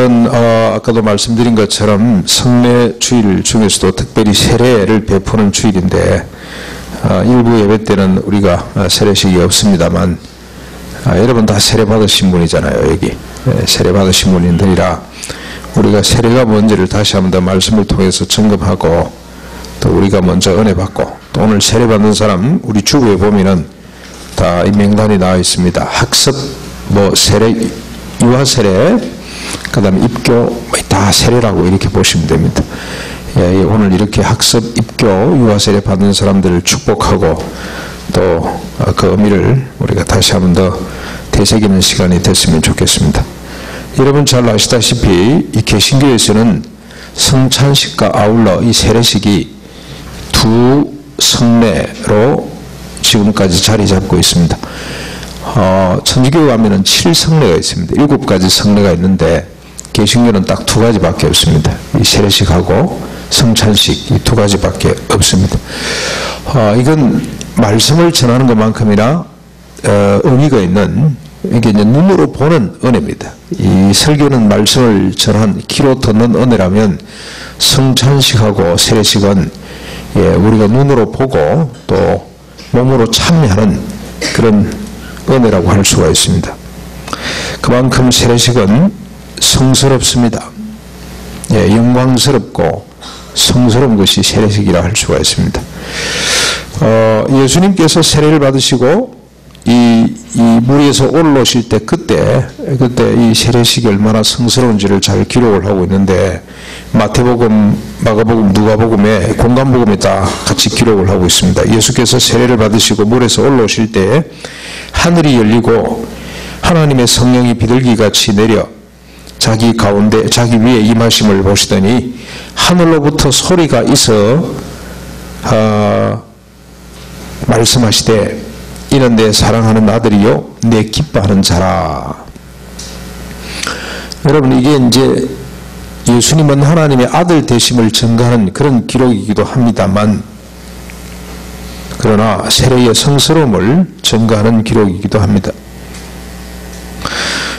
오늘은 아까도 말씀드린 것처럼 성례 주일 중에서도 특별히 세례를 베푸는 주일인데 일부 예배 때는 우리가 세례식이 없습니다만 여러분 다 세례 받으신 분이잖아요. 여기 세례 받으신 분들이라 우리가 세례가 뭔지를 다시 한번 더 말씀을 통해서 점검하고 또 우리가 먼저 은혜 받고 또 오늘 세례 받는 사람 우리 주부에 보면은 다 이 명단이 나와 있습니다. 학습, 세례, 유아 세례, 그 다음에 입교, 다 세례라고 이렇게 보시면 됩니다. 오늘 이렇게 학습, 입교, 유아 세례 받는 사람들을 축복하고 또 그 의미를 우리가 다시 한번 더 되새기는 시간이 됐으면 좋겠습니다. 여러분 잘 아시다시피 이 개신교에서는 성찬식과 아울러 이 세례식이 두 성례로 지금까지 자리 잡고 있습니다. 천주교 가면은 7성례가 있습니다. 7가지 성례가 있는데 개신교는 딱 2가지밖에 없습니다. 이 세례식하고 성찬식 이 2가지밖에 없습니다. 이건 말씀을 전하는 것만큼이나 의미가 있는 이게 이제 눈으로 보는 은혜입니다. 이 설교는 말씀을 전한 귀로 듣는 은혜라면 성찬식하고 세례식은 우리가 눈으로 보고 또 몸으로 참여하는 그런 은혜라고 할 수가 있습니다. 그만큼 세례식은 성스럽습니다. 영광스럽고 성스러운 것이 세례식이라 할 수가 있습니다. 예수님께서 세례를 받으시고 이 물 위에서 올라오실 때 그때 이 세례식이 얼마나 성스러운지를 잘 기록을 하고 있는데 마태복음, 마가복음, 누가복음에 공간복음에 다 같이 기록을 하고 있습니다. 예수께서 세례를 받으시고 물에서 올라오실 때 하늘이 열리고 하나님의 성령이 비둘기같이 내려 자기 가운데 자기 위에 임하심을 보시더니 하늘로부터 소리가 있어 말씀하시되 이는 내 사랑하는 아들이요 내 기뻐하는 자라. 여러분 이게 이제 예수님은 하나님의 아들 되심을 증거하는 그런 기록이기도 합니다만 그러나 세례의 성스러움을 증거하는 기록이기도 합니다.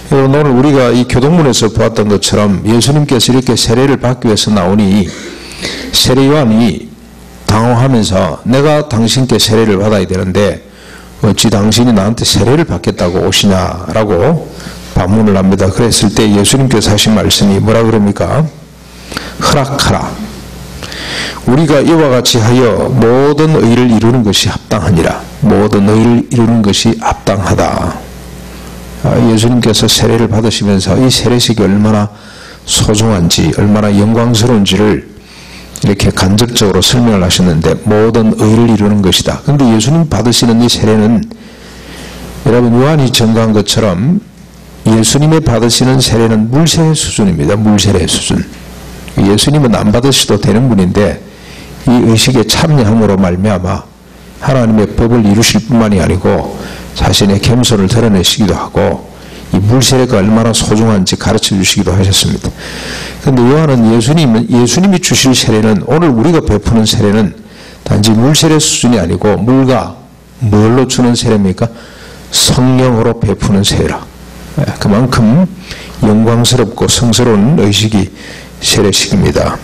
오늘 우리가 이 교동문에서 보았던 것처럼 예수님께서 이렇게 세례를 받기 위해서 나오니 세례요한이 당황하면서 내가 당신께 세례를 받아야 되는데 어찌 당신이 나한테 세례를 받겠다고 오시냐라고 반문을 합니다. 그랬을 때 예수님께서 하신 말씀이 뭐라 그럽니까? 허락하라. 우리가 이와 같이 하여 모든 의를 이루는 것이 합당하니라. 모든 의를 이루는 것이 합당하다. 예수님께서 세례를 받으시면서 이 세례식이 얼마나 소중한지 얼마나 영광스러운지를 이렇게 간접적으로 설명을 하셨는데 모든 의를 이루는 것이다. 그런데 예수님 받으시는 이 세례는 여러분 요한이 증거한 것처럼 예수님이 받으시는 세례는 물세례 수준입니다. 물세례 수준. 예수님은 안 받으셔도 되는 분인데 이 의식에 참여함으로 말미암아 하나님의 법을 이루실 뿐만이 아니고 자신의 겸손을 드러내시기도 하고 이 물세례가 얼마나 소중한지 가르쳐 주시기도 하셨습니다. 그런데 요한은 예수님이 주실 세례는 오늘 우리가 베푸는 세례는 단지 물세례 수준이 아니고 물과 뭘로 주는 세례입니까? 성령으로 베푸는 세례라. 그만큼 영광스럽고 성스러운 의식이 세례식입니다.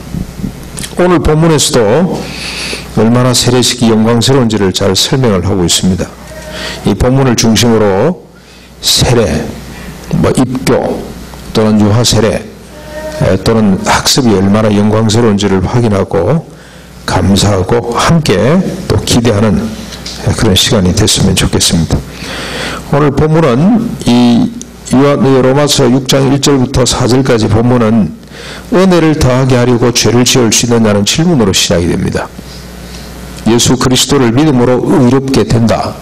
오늘 본문에서도 얼마나 세례식이 영광스러운지를 잘 설명을 하고 있습니다. 이 본문을 중심으로 세례, 입교 또는 유아 세례 또는 학습이 얼마나 영광스러운지를 확인하고 감사하고 함께 또 기대하는 그런 시간이 됐으면 좋겠습니다. 오늘 본문은 이 로마서 6장 1절부터 4절까지 본문은 은혜를 더하게 하려고 죄를 지을 수 있느냐는 질문으로 시작이 됩니다. 예수 그리스도를 믿음으로 의롭게 된다.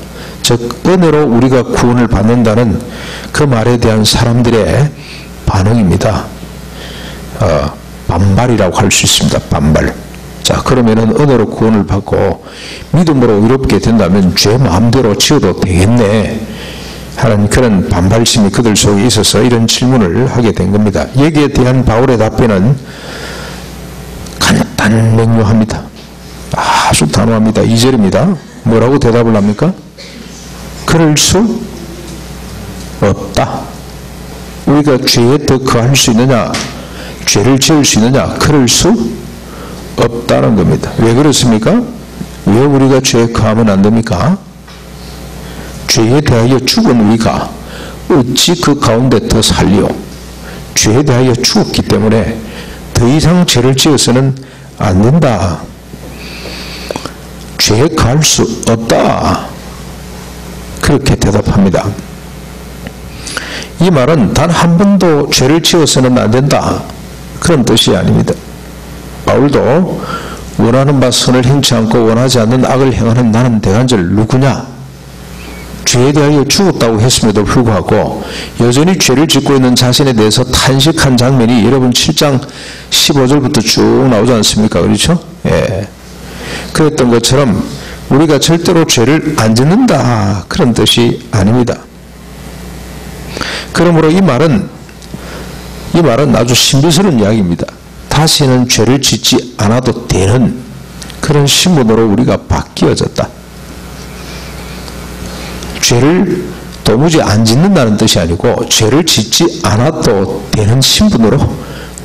즉 은혜로 우리가 구원을 받는다는 그 말에 대한 사람들의 반응입니다. 반발이라고 할 수 있습니다. 반발. 자, 그러면은 은혜로 구원을 받고 믿음으로 의롭게 된다면 죄 마음대로 지어도 되겠네 하는 그런 반발심이 그들 속에 있어서 이런 질문을 하게 된 겁니다. 여기에 대한 바울의 답변은 간단 명료합니다. 아주 단호합니다. 2절입니다. 뭐라고 대답을 합니까? 그럴 수 없다. 우리가 죄에 더 거할 수 있느냐? 죄를 지을 수 있느냐? 그럴 수 없다는 겁니다. 왜 그렇습니까? 왜 우리가 죄에 거하면 안 됩니까? 죄에 대하여 죽은 우리가 어찌 그 가운데 더 살리오? 죄에 대하여 죽었기 때문에 더 이상 죄를 지어서는 안 된다. 죄에 거할 수 없다. 그렇게 대답합니다. 이 말은 단 한 번도 죄를 지어서는 안 된다. 그런 뜻이 아닙니다. 바울도 원하는 바 선을 행치 않고 원하지 않는 악을 행하는 나는 대간절 누구냐? 죄에 대하여 죽었다고 했음에도 불구하고 여전히 죄를 짓고 있는 자신에 대해서 탄식한 장면이 여러분 7장 15절부터 쭉 나오지 않습니까? 그렇죠? 예. 그랬던 것처럼 우리가 절대로 죄를 안 짓는다. 그런 뜻이 아닙니다. 그러므로 이 말은 아주 신비스러운 이야기입니다. 다시는 죄를 짓지 않아도 되는 그런 신분으로 우리가 바뀌어졌다. 죄를 도무지 안 짓는다는 뜻이 아니고 죄를 짓지 않아도 되는 신분으로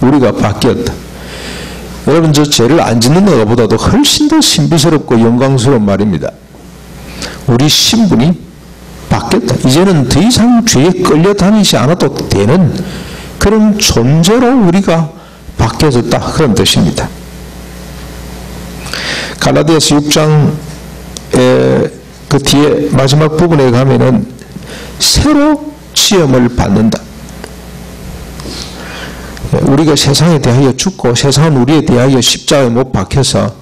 우리가 바뀌었다. 여러분, 저 죄를 안 짓는 것보다도 훨씬 더 신비스럽고 영광스러운 말입니다. 우리 신분이 바뀌었다. 이제는 더 이상 죄에 끌려다니지 않아도 되는 그런 존재로 우리가 바뀌어졌다. 그런 뜻입니다. 갈라디아서 6장의 그 뒤에 마지막 부분에 가면은 새로 시험을 받는다. 우리가 세상에 대하여 죽고 세상은 우리에 대하여 십자가에 못 박혀서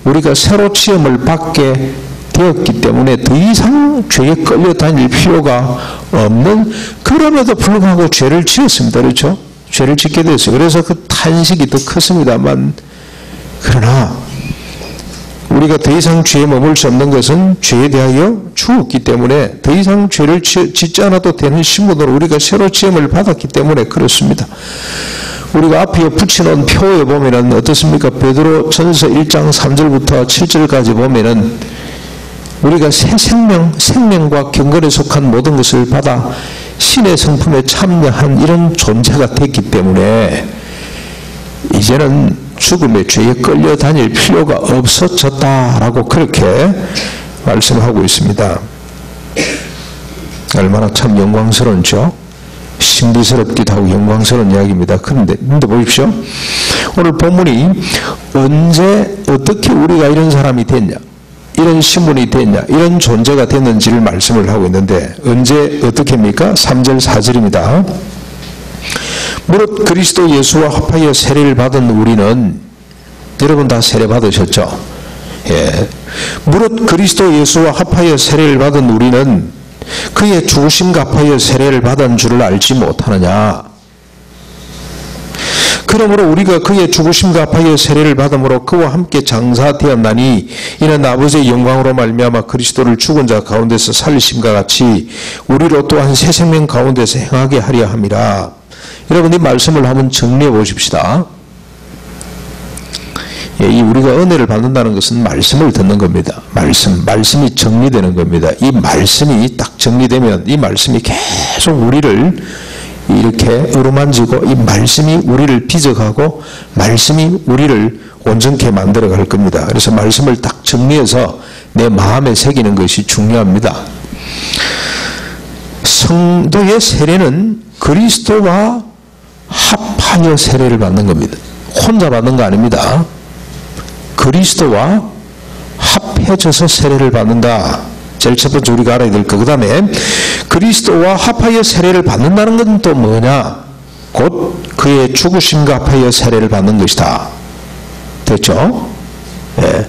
우리가 새로 시험을 받게 되었기 때문에 더 이상 죄에 끌려다닐 필요가 없는, 그럼에도 불구하고 죄를 지었습니다. 그렇죠? 죄를 짓게 됐어요. 그래서 그 탄식이 더 컸습니다만, 그러나 우리가 더 이상 죄에 머물 수 없는 것은 죄에 대하여 죽었기 때문에 더 이상 죄를 짓지 않아도 되는 신분으로 우리가 새로 시험을 받았기 때문에 그렇습니다. 우리가 앞에 붙여놓은 표에 보면은 어떻습니까? 베드로 전서 1장 3절부터 7절까지 보면은 우리가 새 생명과 경건에 속한 모든 것을 받아 신의 성품에 참여한 이런 존재가 됐기 때문에 이제는 죽음의 죄에 끌려다닐 필요가 없어졌다라고 그렇게 말씀하고 있습니다. 얼마나 참 영광스러운죠? 신비스럽기도 하고 영광스러운 이야기입니다. 그런데 보십시오. 오늘 본문이 언제 어떻게 우리가 이런 사람이 됐냐, 이런 신분이 됐냐, 이런 존재가 됐는지를 말씀을 하고 있는데 언제 어떻게 합니까? 3절 4절입니다. 무릇 그리스도 예수와 합하여 세례를 받은 우리는, 여러분 다 세례 받으셨죠? 예. 무릇 그리스도 예수와 합하여 세례를 받은 우리는 그의 죽으심과 합하여 세례를 받은 줄을 알지 못하느냐? 그러므로 우리가 그의 죽으심과 합하여 세례를 받음으로 그와 함께 장사되었나니 이는 아버지의 영광으로 말미암아 그리스도를 죽은 자 가운데서 살리심과 같이 우리로 또한 새 생명 가운데서 행하게 하려 함이라. 여러분, 이 말씀을 한번 정리해 보십시다. 이 우리가 은혜를 받는다는 것은 말씀을 듣는 겁니다. 말씀이 정리되는 겁니다. 이 말씀이 딱 정리되면 이 말씀이 계속 우리를 이렇게 어루만지고 이 말씀이 우리를 빚어가고 말씀이 우리를 온전케 만들어 갈 겁니다. 그래서 말씀을 딱 정리해서 내 마음에 새기는 것이 중요합니다. 성도의 세례는 그리스도와 합하여 세례를 받는 겁니다. 혼자 받는 거 아닙니다. 그리스도와 합해져서 세례를 받는다. 제일 첫 번째 우리가 알아야 될 거. 그 다음에 그리스도와 합하여 세례를 받는다는 건 또 뭐냐? 곧 그의 죽으심과 합하여 세례를 받는 것이다. 됐죠? 예.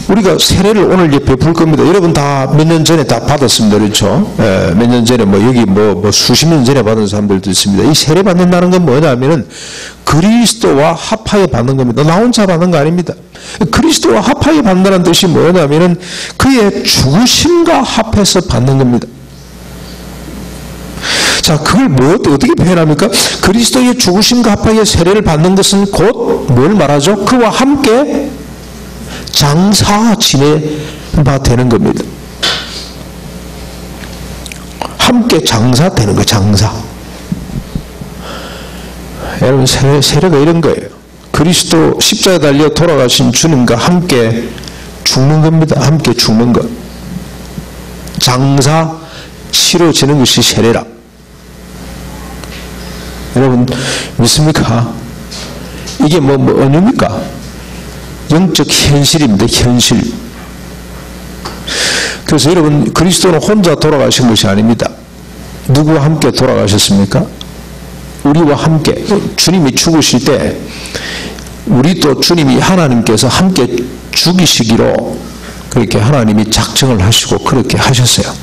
우리가 세례를 오늘 베풀 겁니다. 여러분 다 몇 년 전에 다 받았습니다. 그렇죠? 예, 몇 년 전에 여기 수십 년 전에 받은 사람들도 있습니다. 이 세례 받는다는 건 뭐냐면은 그리스도와 합하여 받는 겁니다. 나 혼자 받는 거 아닙니다. 그리스도와 합하여 받는다는 뜻이 뭐냐면은 그의 죽으심과 합해서 받는 겁니다. 자, 그걸 어떻게 표현합니까? 그리스도의 죽으심과 합하여 세례를 받는 것은 곧 뭘 말하죠? 그와 함께 장사 지내바 되는 겁니다. 함께 장사 되는 거, 장사. 여러분, 세례가 이런 거예요. 그리스도 십자가에 달려 돌아가신 주님과 함께 죽는 겁니다. 함께 죽는 것. 장사 치러지는 것이 세례라. 여러분 믿습니까? 이게 뭐 언어입니까? 영적 현실입니다. 현실. 그래서 여러분 그리스도는 혼자 돌아가신 것이 아닙니다. 누구와 함께 돌아가셨습니까? 우리와 함께. 주님이 죽으실 때 우리도 주님이 하나님께서 함께 죽이시기로 그렇게 하나님이 작정을 하시고 그렇게 하셨어요.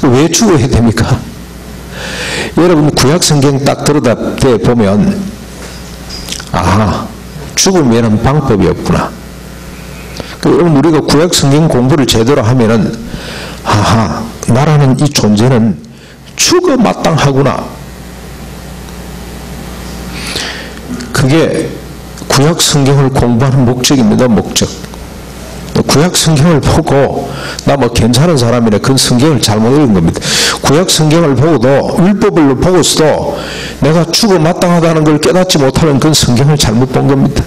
왜 죽어야 됩니까? 여러분 구약성경 딱 들여다 보면 아하, 죽음 외에는 방법이 없구나. 여러분 우리가 구약성경 공부를 제대로 하면은 아하, 나라는 이 존재는 죽어 마땅하구나. 그게 구약성경을 공부하는 목적입니다. 목적. 구약성경을 보고 나 뭐 괜찮은 사람이네, 그건 성경을 잘못 읽은 겁니다. 구약성경을 보고도 율법을 보고서도 내가 죽어 마땅하다는 걸 깨닫지 못하면 그건 성경을 잘못 본 겁니다.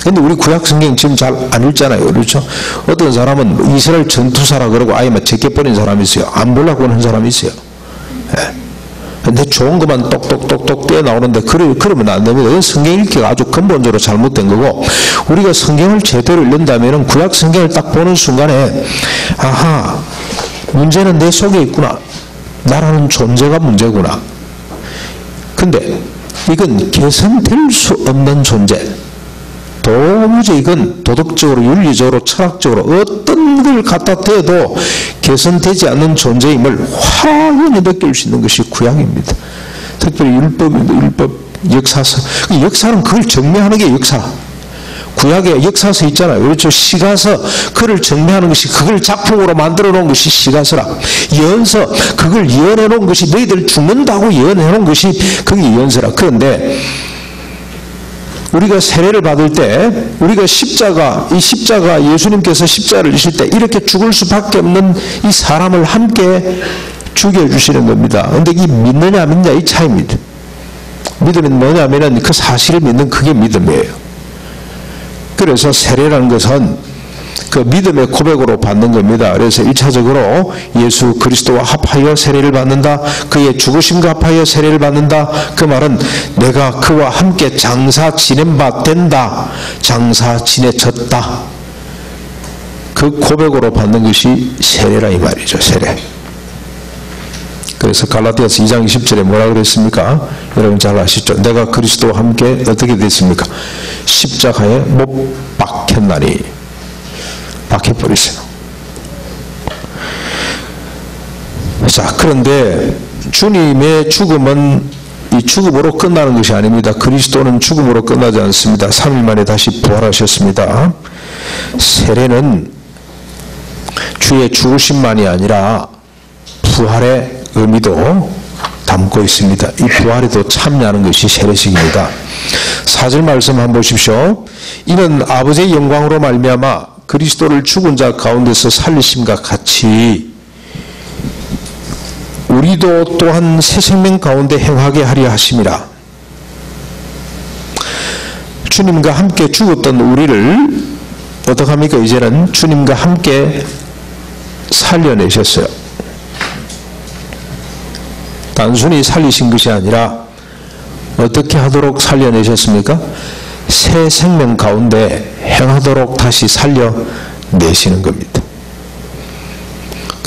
근데 우리 구약성경 지금 잘 안 읽잖아요. 그렇죠? 어떤 사람은 이스라엘 전투사라 그러고 아예 막 제껴버린 사람이 있어요. 안 보려고 하는 사람이 있어요. 예. 근데 좋은 것만 똑똑똑똑 떼어 나오는데 그러면 안 됩니다. 성경 읽기가 아주 근본적으로 잘못된 거고, 우리가 성경을 제대로 읽는다면 구약 성경을 딱 보는 순간에 아하, 문제는 내 속에 있구나. 나라는 존재가 문제구나. 근데 이건 개선될 수 없는 존재. 도무지 이건 도덕적으로, 윤리적으로, 철학적으로 어떤 걸 갖다 대도 개선되지 않는 존재임을 확연히 느낄 수 있는 것이 구약입니다. 특별히 율법입니다. 율법, 역사서. 역사는 그걸 정리하는 게 역사. 구약에 역사서 있잖아요. 그렇죠? 시가서, 그걸 정리하는 것이, 그걸 작품으로 만들어 놓은 것이 시가서라. 예언서, 그걸 예언해 놓은 것이, 너희들 죽는다고 예언해 놓은 것이 그게 예언서라. 그런데 우리가 세례를 받을 때 우리가 이 십자가, 예수님께서 십자가를 지실 때 이렇게 죽을 수밖에 없는 이 사람을 함께 죽여주시는 겁니다. 그런데 이 믿느냐 안 믿느냐 이 차이입니다. 믿음이 뭐냐면은 그 사실을 믿는 그게 믿음이에요. 그래서 세례라는 것은 그 믿음의 고백으로 받는 겁니다. 그래서 1차적으로 예수 그리스도와 합하여 세례를 받는다. 그의 죽으심과 합하여 세례를 받는다. 그 말은 내가 그와 함께 장사 지낸 바 된다. 장사 지내졌다. 그 고백으로 받는 것이 세례라 이 말이죠. 세례. 그래서 갈라디아서 2장 20절에 뭐라 그랬습니까? 여러분 잘 아시죠? 내가 그리스도와 함께 어떻게 됐습니까? 십자가에 못 박혔나니. 박혀버리세요. 자, 그런데 주님의 죽음은 이 죽음으로 끝나는 것이 아닙니다. 그리스도는 죽음으로 끝나지 않습니다. 3일 만에 다시 부활하셨습니다. 세례는 주의 죽으심만이 아니라 부활의 의미도 담고 있습니다. 이 부활에도 참여하는 것이 세례식입니다. 4절 말씀 한번 보십시오. 이는 아버지의 영광으로 말미암아 그리스도를 죽은 자 가운데서 살리심과 같이 우리도 또한 새 생명 가운데 행하게 하려 하심이라. 주님과 함께 죽었던 우리를 어떻게 합니까? 이제는 주님과 함께 살려내셨어요. 단순히 살리신 것이 아니라 어떻게 하도록 살려내셨습니까? 새 생명 가운데 행하도록 다시 살려내시는 겁니다.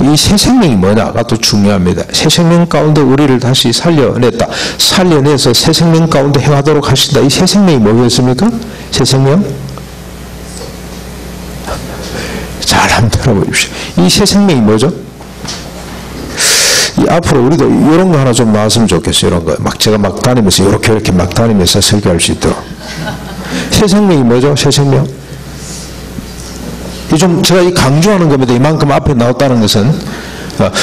이 새 생명이 뭐냐가 또 중요합니다. 새 생명 가운데 우리를 다시 살려냈다. 살려내서 새 생명 가운데 행하도록 하신다. 이 새 생명이 뭐였습니까? 새 생명? 잘 한번 들어보십시오. 이 새 생명이 뭐죠? 앞으로 우리도 이런 거 하나 좀 나왔으면 좋겠어요. 이런 거. 막 제가 막 다니면서 이렇게 막 다니면서 설교할 수 있도록. 새 생명이 뭐죠? 새 생명? 이 좀 제가 이 강조하는 겁니다. 이만큼 앞에 나왔다는 것은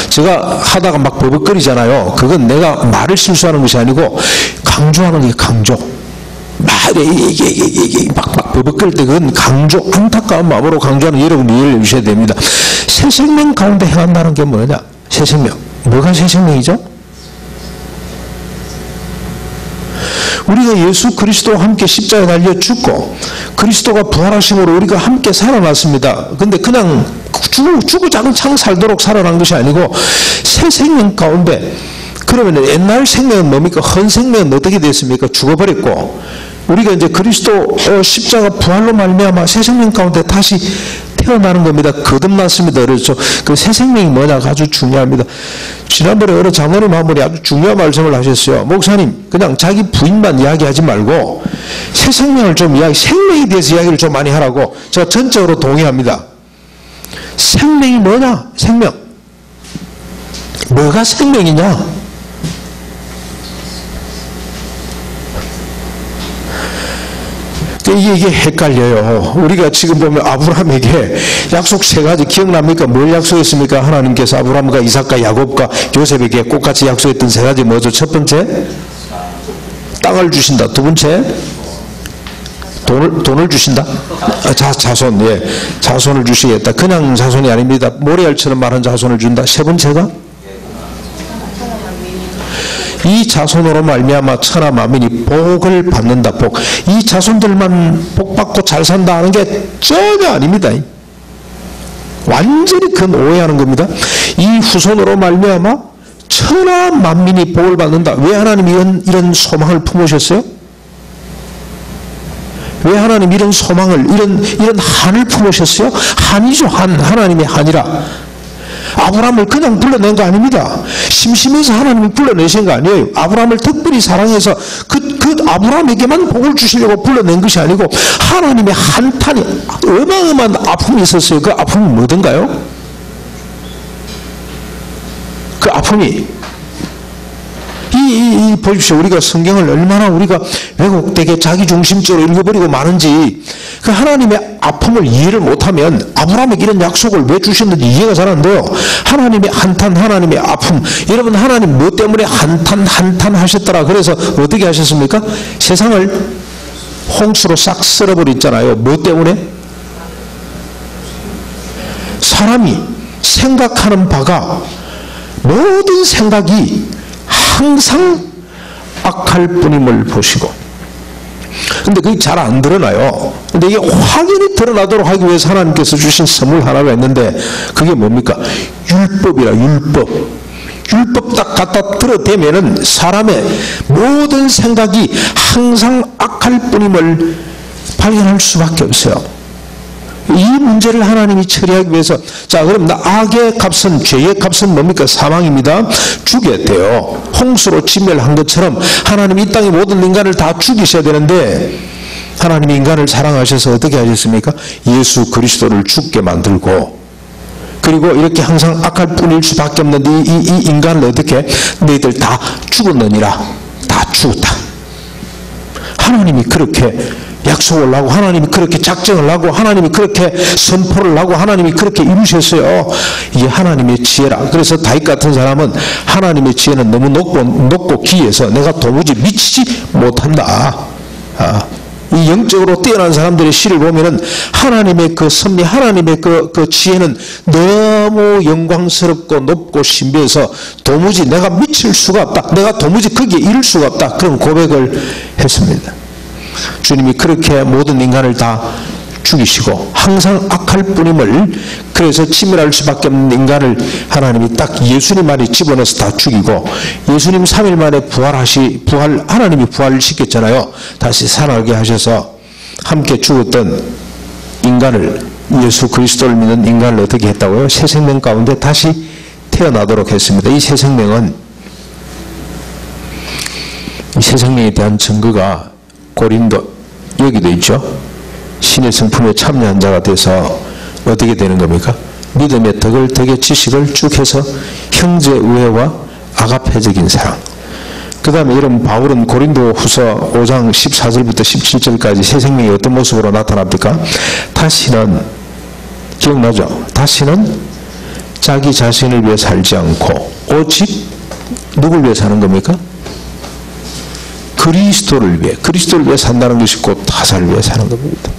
제가 하다가 막 버벅거리잖아요. 그건 내가 말을 실수하는 것이 아니고 강조하는 게 강조. 막 버벅거릴 때 그건 강조, 안타까운 마음으로 강조하는 여러분이 이해를 해주셔야 됩니다. 새 생명 가운데 행한다는 게 뭐냐? 새 생명. 뭐가 새 생명이죠? 우리가 예수 그리스도와 함께 십자가에 달려 죽고 그리스도가 부활하심으로 우리가 함께 살아났습니다. 근데 그냥 주구장창 살도록 살아난 것이 아니고 새 생명 가운데, 그러면 옛날 생명은 뭡니까? 헌 생명은 어떻게 됐습니까? 죽어버렸고 우리가 이제 그리스도 십자가 부활로 말미암아 새 생명 가운데 다시 태어나는 겁니다. 거듭났습니다. 그렇죠. 그 새 생명이 뭐냐가 아주 중요합니다. 지난번에 어느 장로님 한 분이 아주 중요한 말씀을 하셨어요. 목사님, 그냥 자기 부인만 이야기하지 말고 새 생명을 좀 생명에 대해서 이야기를 좀 많이 하라고. 제가 전적으로 동의합니다. 생명이 뭐냐? 생명. 뭐가 생명이냐? 이게 헷갈려요. 우리가 지금 보면 아브라함에게 약속 3가지 기억납니까? 뭘 약속했습니까? 하나님께서 아브라함과 이삭과 야곱과 요셉에게 똑같이 약속했던 3가지 뭐죠? 첫 번째, 땅을 주신다. 두 번째, 돈을 주신다. 자손, 예, 자손을 주시겠다. 그냥 자손이 아닙니다. 모래알처럼 많은 자손을 준다. 세 번째가, 이 자손으로 말미암아 천하 만민이 복을 받는다. 복. 이 자손들만 복받고 잘 산다 하는 게 전혀 아닙니다. 완전히 그건 오해하는 겁니다. 이 후손으로 말미암아 천하 만민이 복을 받는다. 왜 하나님이 이런 소망을 품으셨어요? 왜 하나님 이런 소망을, 이런 한을 품으셨어요? 한이죠. 하나님의 한이라. 아브라함을 그냥 불러낸 거 아닙니다. 심심해서 하나님이 불러내신 거 아니에요. 아브라함을 특별히 사랑해서 그 아브라함에게만 복을 주시려고 불러낸 것이 아니고 하나님의 한탄이, 어마어마한 아픔이 있었어요. 그 아픔이 뭐든가요? 그 아픔이, 보십시오. 우리가 성경을 얼마나 우리가 왜곡되게 자기중심적으로 읽어버리고 마는지, 그 하나님의 아픔을 이해를 못하면 아브라함에게 이런 약속을 왜 주셨는지 이해가 잘 안 돼요. 하나님의 한탄, 하나님의 아픔. 여러분, 하나님 뭐 때문에 한탄 하셨더라. 그래서 어떻게 하셨습니까? 세상을 홍수로 싹 쓸어버렸잖아요. 뭐 때문에? 사람이 생각하는 바가, 모든 생각이 항상 악할 뿐임을 보시고. 근데 그게 잘 안 드러나요. 근데 이게 확연히 드러나도록 하기 위해서 하나님께서 주신 선물 하나가 있는데, 그게 뭡니까? 율법이라. 율법 딱 갖다 들어대면은 사람의 모든 생각이 항상 악할 뿐임을 발견할 수밖에 없어요. 이 문제를 하나님이 처리하기 위해서, 자, 그럼 악의 값은, 죄의 값은 뭡니까? 사망입니다. 죽였대요. 홍수로 진멸한 것처럼 하나님이 이 땅의 모든 인간을 다 죽이셔야 되는데, 하나님이 인간을 사랑하셔서 어떻게 하셨습니까? 예수 그리스도를 죽게 만들고, 그리고 이렇게 항상 악할 뿐일 수밖에 없는 이 인간을 어떻게? 너희들 다 죽었느니라. 다 죽었다. 하나님이 그렇게 약속을 하고, 하나님이 그렇게 작정을 하고, 하나님이 그렇게 선포를 하고, 하나님이 그렇게 이루셨어요. 이게 하나님의 지혜라. 그래서 다윗 같은 사람은 하나님의 지혜는 너무 높고 귀해서 내가 도무지 미치지 못한다. 이 영적으로 뛰어난 사람들의 시를 보면은 하나님의 그 섭리, 하나님의 그 지혜는 너무 영광스럽고 높고 신비해서 도무지 내가 미칠 수가 없다. 내가 도무지 거기에 이를 수가 없다. 그런 고백을 했습니다. 주님이 그렇게 모든 인간을 다 죽이시고 항상 악할 뿐임을, 그래서 치밀할 수밖에 없는 인간을 하나님이 딱 예수님 안에 집어넣어서 다 죽이고, 예수님 3일 만에 하나님이 부활시켰잖아요. 다시 살아나게 하셔서 함께 죽었던 인간을, 예수 그리스도를 믿는 인간을 어떻게 했다고요? 새 생명 가운데 다시 태어나도록 했습니다. 이 새 생명은, 이 새 생명에 대한 증거가 고린도, 여기도 있죠. 신의 성품에 참여한 자가 돼서 어떻게 되는 겁니까? 믿음의 덕의 지식을 쭉 해서 형제 우애와 아가페적인 사랑. 그 다음에 여러분, 바울은 고린도 후서 5장 14절부터 17절까지 새 생명이 어떤 모습으로 나타납니까? 다시는, 기억나죠? 다시는 자기 자신을 위해 살지 않고 오직 누굴 위해 사는 겁니까? 그리스도를 위해 산다는 것이 곧 타사를 위해 사는 겁니다.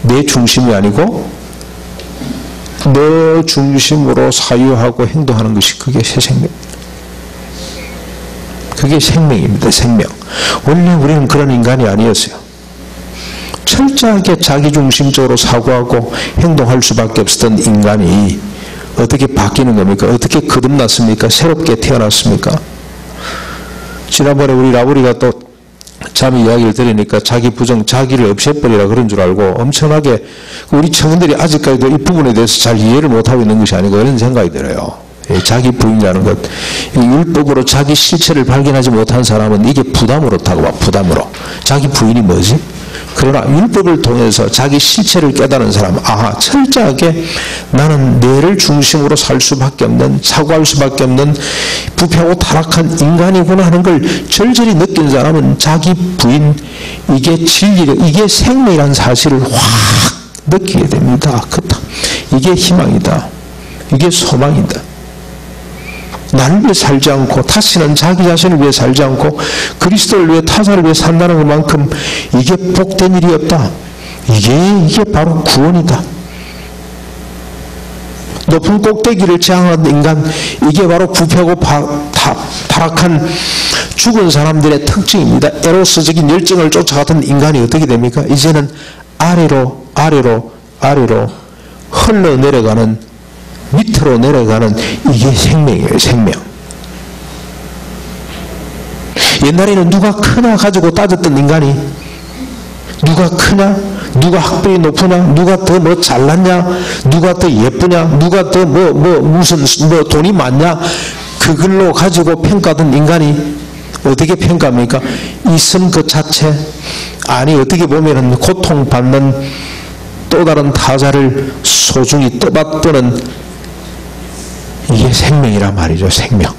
내 중심이 아니고 너 중심으로 사유하고 행동하는 것이, 그게 새 생명입니다. 그게 생명입니다. 생명. 원래 우리는 그런 인간이 아니었어요. 철저하게 자기중심적으로 사고하고 행동할 수밖에 없었던 인간이 어떻게 바뀌는 겁니까? 어떻게 거듭났습니까? 새롭게 태어났습니까? 지난번에 우리 라브리가 또 참 이야기를 들으니까 자기 부정, 자기를 없애버리라 그런 줄 알고 엄청나게 우리 청년들이 아직까지도 이 부분에 대해서 잘 이해를 못하고 있는 것이 아닌가 그런 생각이 들어요. 자기 부인이라는 것. 율법으로 자기 실체를 발견하지 못한 사람은 이게 부담으로 다가와, 부담으로. 자기 부인이 뭐지? 그러나 율법을 통해서 자기 실체를 깨달은 사람, 아하, 철저하게 나는 뇌를 중심으로 살 수밖에 없는, 사고할 수밖에 없는 부패하고 타락한 인간이구나 하는 걸 절절히 느낀 사람은 자기 부인, 이게 진리력, 이게 생명이라는 사실을 확 느끼게 됩니다. 이게 희망이다. 이게 소망이다. 나를 위해 살지 않고 다시는 자기 자신을 위해 살지 않고 그리스도를 위해 타사를 위해 산다는 것만큼 이게 복된 일이 없다. 이게 바로 구원이다. 높은 꼭대기를 지향하는 인간, 이게 바로 부패하고 타락한 죽은 사람들의 특징입니다. 에로스적인 열정을 쫓아가던 인간이 어떻게 됩니까? 이제는 아래로 흘러내려가는, 밑으로 내려가는, 이게 생명이에요. 생명. 옛날에는 누가 크냐 가지고 따졌던 인간이, 누가 크냐, 누가 학벌이 높으냐, 누가 더 뭐 잘났냐, 누가 더 예쁘냐, 누가 더 무슨 돈이 많냐, 그걸로 가지고 평가하던 인간이 어떻게 평가합니까? 있음 그 자체, 아니 어떻게 보면은 고통받는 또 다른 타자를 소중히 떠받드는, 이게 생명이란 말이죠. 생명.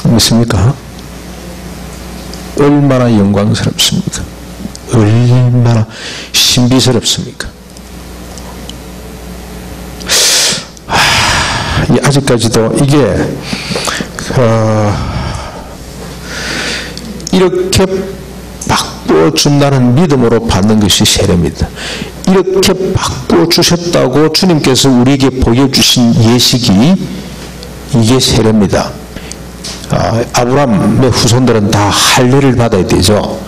믿습니까? 얼마나 영광스럽습니까? 얼마나 신비스럽습니까? 아직까지도 이게 이렇게 바꾸어 준다는 믿음으로 받는 것이 세례입니다. 이렇게 바꾸어 주셨다고 주님께서 우리에게 보여주신 예식이 이게 세례입니다. 아브라함의 후손들은 다 할례를 받아야 되죠.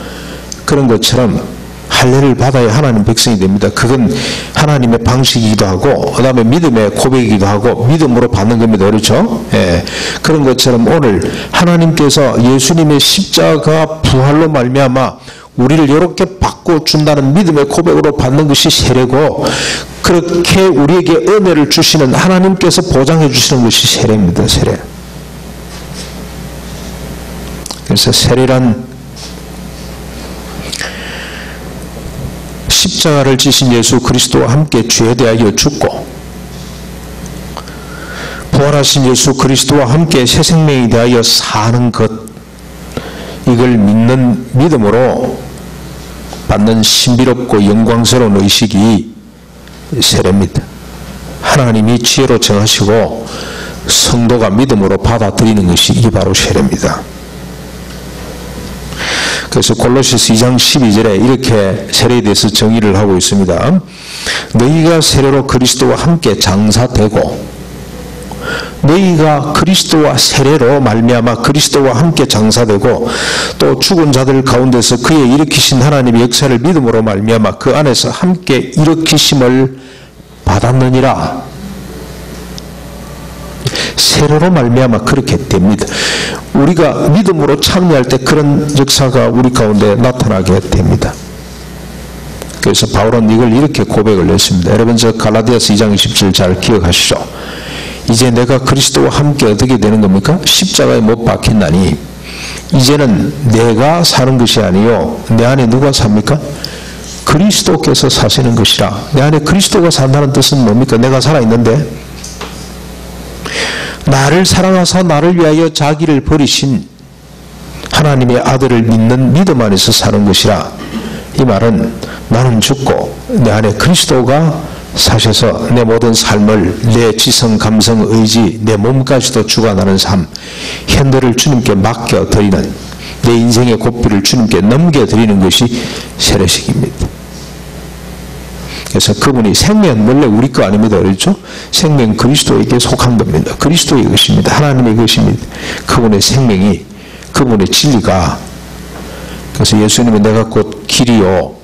그런 것처럼 할례를 받아야 하나님 백성이 됩니다. 그건 하나님의 방식이기도 하고 그 다음에 믿음의 고백이기도 하고 믿음으로 받는 겁니다. 그렇죠? 예. 그런 것처럼 오늘 하나님께서 예수님의 십자가 부활로 말미암아 우리를 이렇게 바꿔준다는 믿음의 고백으로 받는 것이 세례고, 그렇게 우리에게 은혜를 주시는 하나님께서 보장해 주시는 것이 세례입니다. 세례. 그래서 세례란 십자가를 지신 예수 그리스도와 함께 죄에 대하여 죽고 부활하신 예수 그리스도와 함께 새 생명에 대하여 사는 것, 이걸 믿는 믿음으로 받는 신비롭고 영광스러운 의식이 세례입니다. 하나님이 지혜로 정하시고 성도가 믿음으로 받아들이는 것이 이게 바로 세례입니다. 그래서 골로새서 2장 12절에 이렇게 세례에 대해서 정의를 하고 있습니다. 너희가 세례로 그리스도와 함께 장사되고, 너희가 그리스도와 세례로 말미암아 그리스도와 함께 장사되고, 또 죽은 자들 가운데서 그의 일으키신 하나님의 역사를 믿음으로 말미암아 그 안에서 함께 일으키심을 받았느니라. 세례로 말미암아 그렇게 됩니다. 우리가 믿음으로 참여할 때 그런 역사가 우리 가운데 나타나게 됩니다. 그래서 바울은 이걸 이렇게 고백을 했습니다. 여러분, 저 갈라디아서 2장 27절 잘 기억하시죠? 이제 내가 그리스도와 함께 어떻게 되는 겁니까? 십자가에 못 박혔나니 이제는 내가 사는 것이 아니요 내 안에 누가 삽니까? 그리스도께서 사시는 것이라. 내 안에 그리스도가 산다는 뜻은 뭡니까? 내가 살아있는데 나를 사랑하사 나를 위하여 자기를 버리신 하나님의 아들을 믿는 믿음 안에서 사는 것이라. 이 말은 나는 죽고 내 안에 그리스도가 사셔서 내 모든 삶을, 내 지성, 감성, 의지, 내 몸까지도 주관하는 삶, 현대를 주님께 맡겨드리는, 내 인생의 고삐를 주님께 넘겨드리는 것이 세례식입니다. 그래서 그분이 생명 원래 우리 거 아닙니다. 그렇죠? 생명 그리스도에게 속한 겁니다. 그리스도의 것입니다. 하나님의 것입니다. 그분의 생명이, 그분의 진리가. 그래서 예수님은 내가 곧 길이요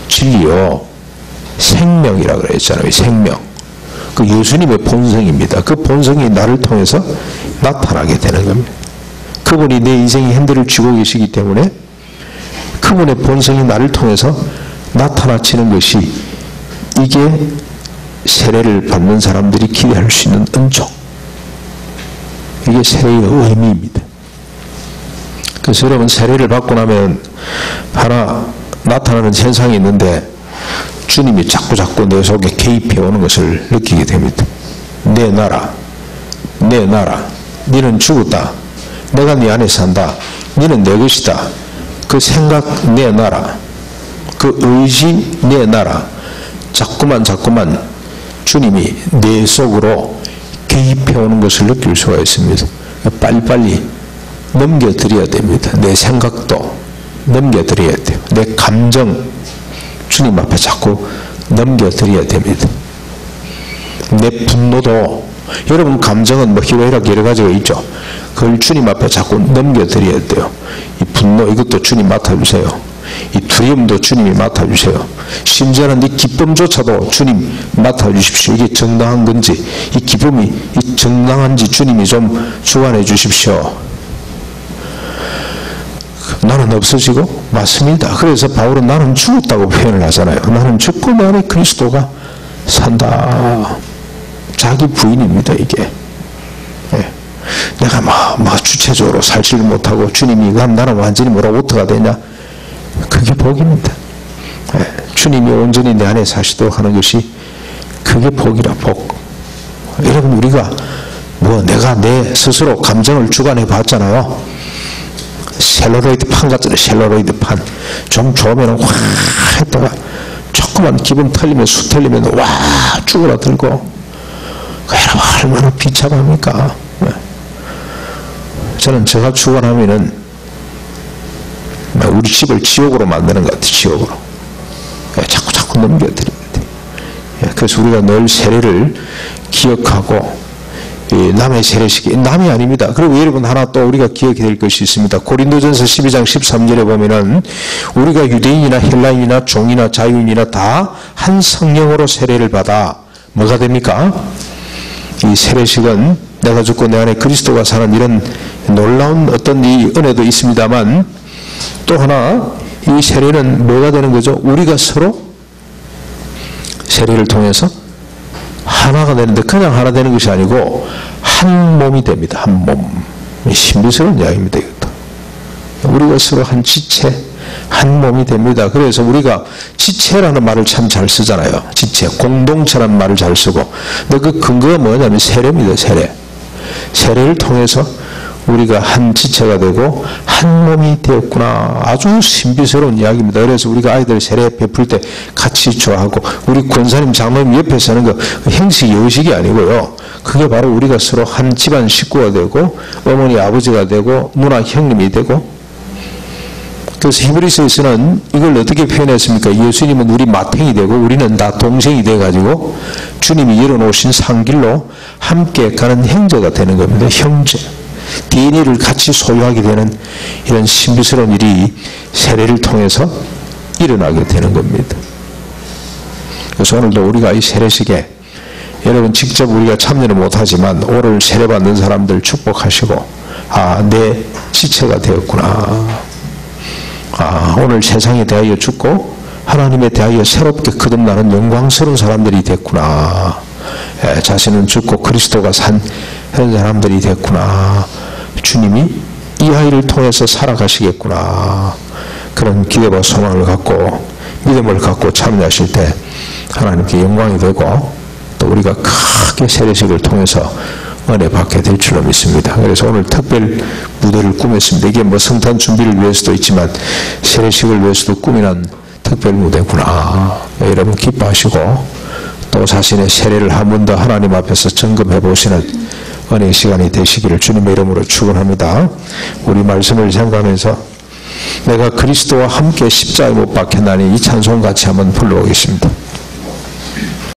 진리요 생명이라 그랬잖아요. 생명. 그 예수님의 본성입니다. 그 본성이 나를 통해서 나타나게 되는 겁니다. 그분이 내 인생의 핸들을 쥐고 계시기 때문에 그분의 본성이 나를 통해서 나타나치는 것이, 이게 세례를 받는 사람들이 기대할 수 있는 은총, 이게 세례의 의미입니다. 그래서 여러분, 세례를 받고 나면 하나 나타나는 현상이 있는데, 주님이 자꾸 내 속에 개입해 오는 것을 느끼게 됩니다. 내 나라, 내 나라, 너는 죽었다, 내가 네 안에 산다, 너는 내 것이다, 그 생각 내 나라, 그 의지 내 나라, 자꾸만 주님이 내 속으로 개입해 오는 것을 느낄 수가 있습니다. 빨리빨리 넘겨드려야 됩니다. 내 생각도 넘겨드려야 돼요. 내 감정 주님 앞에 자꾸 넘겨드려야 됩니다. 내 분노도, 여러분 감정은 뭐 희로애락 여러 가지가 있죠. 그걸 주님 앞에 자꾸 넘겨드려야 돼요. 이 분노, 이것도 주님 맡아주세요. 이 두려움도 주님이 맡아주세요. 심지어는 이 기쁨조차도 주님 맡아주십시오. 이게 정당한 건지, 이 기쁨이 정당한지 주님이 좀 주관해 주십시오. 나는 없어지고? 맞습니다. 그래서 바울은 나는 죽었다고 표현을 하잖아요. 나는 죽고 내 안에 그리스도가 산다. 자기 부인입니다, 이게. 예. 내가 막 주체적으로 살지를 못하고 주님이 나는 완전히 오토가 되냐? 그게 복입니다. 예. 주님이 온전히 내 안에 사시도록 하는 것이, 그게 복이라, 복. 여러분, 우리가 내가 내 스스로 감정을 주관해 봤잖아요. 셀러로이드 판 같잖아요. 셀러로이드 판. 좀 좋으면 확 했다가 조금만 기분 털리면, 수 털리면 와 쭈그라들고. 여러분, 얼마나 비참합니까? 저는 제가 주관하면은 우리 집을 지옥으로 만드는 것 같아요. 지옥으로. 자꾸 넘겨드려야 돼요. 그래서 우리가 늘 세례를 기억하고, 남의 세례식이 남이 아닙니다. 그리고 여러분, 하나 또 우리가 기억해야 될 것이 있습니다. 고린도전서 12장 13절에 보면은 우리가 유대인이나 헬라인이나 종이나 자유인이나 다 한 성령으로 세례를 받아 뭐가 됩니까? 이 세례식은 내가 죽고 내 안에 그리스도가 사는 이런 놀라운 어떤 이 은혜도 있습니다만, 또 하나 이 세례는 뭐가 되는 거죠? 우리가 서로 세례를 통해서 하나가 되는데, 그냥 하나 되는 것이 아니고 한 몸이 됩니다. 한 몸. 신비스러운 이야기입니다, 이것도. 우리가 서로 한 지체, 한 몸이 됩니다. 그래서 우리가 지체라는 말을 참 잘 쓰잖아요. 지체, 공동체라는 말을 잘 쓰고. 근데 그 근거가 뭐냐면 세례입니다, 세례. 세례를 통해서 우리가 한 지체가 되고 한 몸이 되었구나. 아주 신비스러운 이야기입니다. 그래서 우리가 아이들 세례 베풀 때 같이 좋아하고, 우리 권사님 장로님 옆에 서는 거 행식이 의식이 아니고요. 그게 바로 우리가 서로 한 집안 식구가 되고, 어머니 아버지가 되고, 누나 형님이 되고. 그래서 히브리서에서는 이걸 어떻게 표현했습니까? 예수님은 우리 맏형이 되고 우리는 다 동생이 돼가지고 주님이 열어놓으신 산길로 함께 가는 형제가 되는 겁니다. 형제. DNA를 같이 소유하게 되는 이런 신비스러운 일이 세례를 통해서 일어나게 되는 겁니다. 그래서 오늘도 우리가 이 세례식에, 여러분 직접 우리가 참여는 못하지만 오늘 세례받는 사람들 축복하시고, 내 지체가 되었구나. 오늘 세상에 대하여 죽고 하나님에 대하여 새롭게 거듭나는 영광스러운 사람들이 됐구나. 자신은 죽고 그리스도가 산 그런 사람들이 됐구나. 주님이 이 아이를 통해서 살아가시겠구나. 그런 기대와 소망을 갖고 믿음을 갖고 참여하실 때 하나님께 영광이 되고, 또 우리가 크게 세례식을 통해서 은혜 받게 될 줄로 믿습니다. 그래서 오늘 특별 무대를 꾸몄습니다. 이게 뭐 성탄 준비를 위해서도 있지만 세례식을 위해서도 꾸미는 특별 무대구나. 여러분 기뻐하시고, 또 자신의 세례를 한 번 더 하나님 앞에서 점검해 보시는 은혜의 시간이 되시기를 주님의 이름으로 축원합니다. 우리 말씀을 생각하면서 내가 그리스도와 함께 십자가에 못 박혔나니 이 찬송 같이 한번 불러보겠습니다.